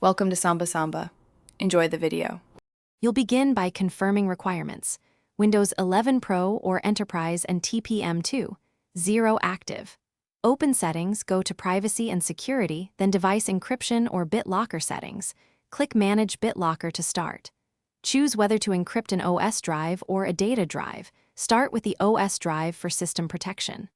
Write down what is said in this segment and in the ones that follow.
Welcome to Samba Samba. Enjoy the video. You'll begin by confirming requirements. Windows 11 Pro or Enterprise and TPM2, 0 active. Open Settings, go to Privacy and Security, then Device Encryption or Bitlocker settings. Click Manage Bitlocker to start. Choose whether to encrypt an OS drive or a data drive. Start with the OS drive for system protection.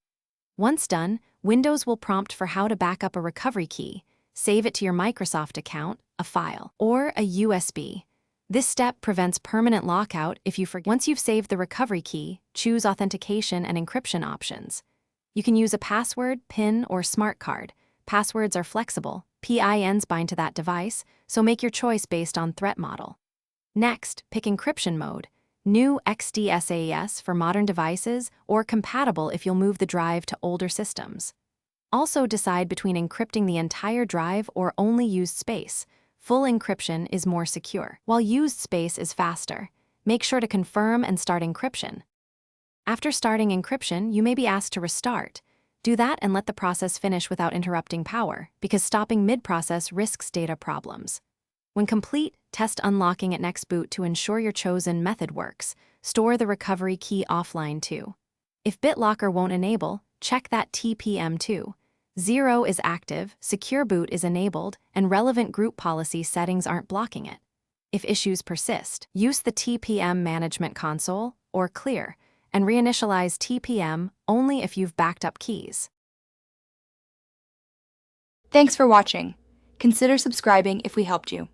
Once done, Windows will prompt for how to back up a recovery key. Save it to your Microsoft account, a file, or a USB. This step prevents permanent lockout if you forget. Once you've saved the recovery key, choose authentication and encryption options. You can use a password, PIN, or smart card. Passwords are flexible. PINs bind to that device, so make your choice based on threat model. Next, pick encryption mode. New XDSAES for modern devices or compatible if you'll move the drive to older systems. Also decide between encrypting the entire drive or only used space. Full encryption is more secure, while used space is faster. Make sure to confirm and start encryption. After starting encryption, you may be asked to restart. Do that and let the process finish without interrupting power, because stopping mid-process risks data problems. When complete, test unlocking at next boot to ensure your chosen method works. Store the recovery key offline too. If Bitlocker won't enable, check that TPM2. 0 is active, secure boot is enabled, and relevant group policy settings aren't blocking it. If issues persist, use the TPM Management Console, or Clear, and reinitialize TPM only if you've backed up keys. Thanks for watching. Consider subscribing if we helped you.